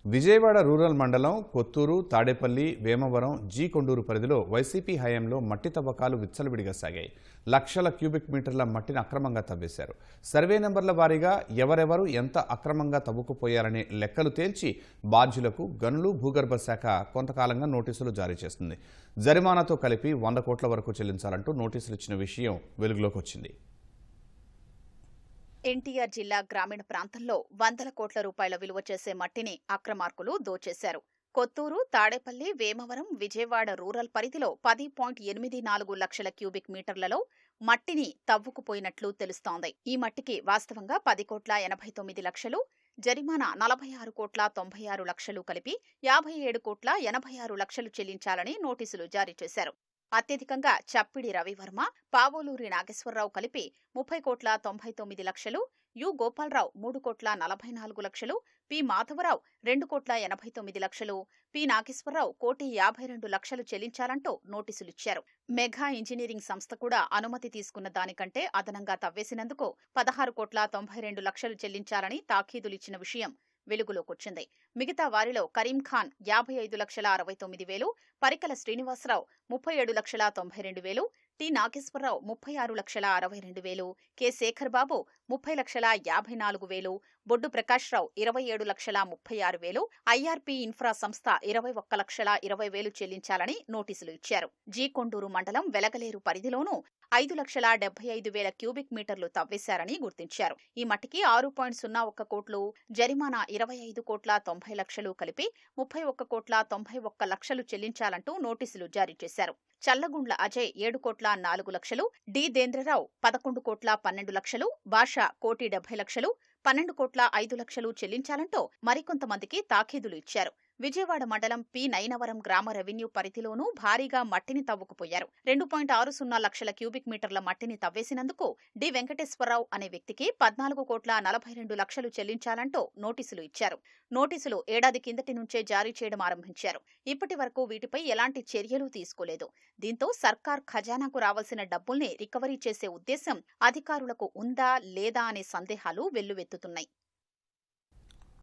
Vijayawada rural మండలం Kotturu, Tadepalli, Vemavaram, G Konduru పరిధిలో YCP హయాంలో మట్టి తవ్వకాలు విచ్చలవిడిగా సాగాయి. లక్షల క్యూబిక్ మీటర్ల మట్టిని అక్రమంగా తవ్వేశారు. సర్వే నెంబర్ల వారీగా ఎవరెవరు ఎంత అక్రమంగా తవ్వుకుపోయారనే లెక్కలు తేల్చి బాధ్యులకు గనులు, భూగర్భ శాఖ కొంతకాలంగా నోటీసులు జారీ చేస్తుంది. జరిమానాతో కలిపి 100 కోట్ల వరకు చెల్లించాలంటూ నోటీసులు ఇచ్చిన విషయం వెలుగులోకి వచ్చింది. ఎన్టీఆర్ జిల్లా గ్రామీణ ప్రాంతంలో వందల కోట్ల రూపాయల విలువ చేసే మట్టిని అక్రమార్కులు దోచేశారు. కొత్తూరు, తాడేపల్లి, వేమవరం, విజయవాడ రూరల్ పరిధిలో 10.84 లక్షల క్యూబిక్ మీటర్లలో మట్టిని తవ్వుకుపోయినట్లు తెలుస్తోంది. ఈ మట్టికి వాస్తవంగా 10,89,00,000, జరిమానా 46,96,00,000 కలిపి 57,86,00,000 చెల్లించాలని నోటీసులు జారీ చేశారు. అత్యధికంగా చప్పిడి రవివర్మ, పావోలూరి నాగేశ్వరరావు కలిపి 30,99,00,000, U Gopalarao 3,44,00,000, P Madhavarao 2,89,00,000, P Nageswararao 1,52,00,000 చెల్లించాలంటూ నోటీసులిచ్చారు. మెగా ఇంజనీరింగ్ సంస్థ కూడా అనుమతి తీసుకున్న దానికంటే అదనంగా తవ్వేసినందుకు 16,92,00,000 చెల్లించాలని తాఖీదులిచ్చిన విషయం వెలుగులోకొచ్చింది. మిగతా వారిలో కరీం ఖాన్ 55,69,000, పరికల శ్రీనివాసరావు 37,92,000, టి నాగేశ్వరరావు 36,62,000, కె శేఖర్ బాబు 30,54,000, బొడ్డు ప్రకాశ్రావు 27,36,000, ఐఆర్పి ఇన్ఫ్రా సంస్థ 21,20,000 చెల్లించాలని నోటీసులు ఇచ్చారు. జీ కొండూరు మండలం వెలగలేరు పరిధిలోనూ 5,75,000 క్యూబిక్ మీటర్లు తవ్వేశారని గుర్తించారు. ఈ మట్టికి 6.01 కోట్లు, జరిమానా 25,90,00,000 కలిపి 31,91,00,000 చెల్లించాలంటూ నోటీసులు జారీ చేశారు. చల్లగుండ్ల అజయ్ 7,04,00,000, డి దేంద్రరావు 11,12,00,000, భాష 1,70,00,000, 12,05,00,000 చెల్లించాలంటూ మరికొంతమందికి తాఖీదులు ఇచ్చారు. విజయవాడ మండలం పి నైనవరం గ్రామ రెవెన్యూ పరిధిలోనూ భారీగా మట్టిని తవ్వుకుపోయారు. 2.60 లక్షల క్యూబిక్ మీటర్ల మట్టిని తవ్వేసినందుకు డి వెంకటేశ్వరరావు అనే వ్యక్తికి 14,42,00,000 చెల్లించాలంటూ నోటీసులు ఇచ్చారు. నోటీసులు ఏడాది కిందటి నుంచే జారీ చేయడం ఆరంభించారు. ఇప్పటి వరకు వీటిపై ఎలాంటి చర్యలు తీసుకోలేదు. దీంతో సర్కార్ ఖజానాకు రావాల్సిన డబ్బుల్ని రికవరీ చేసే ఉద్దేశం అధికారులకు ఉందా లేదా అనే సందేహాలు వెల్లువెత్తుతున్నాయి.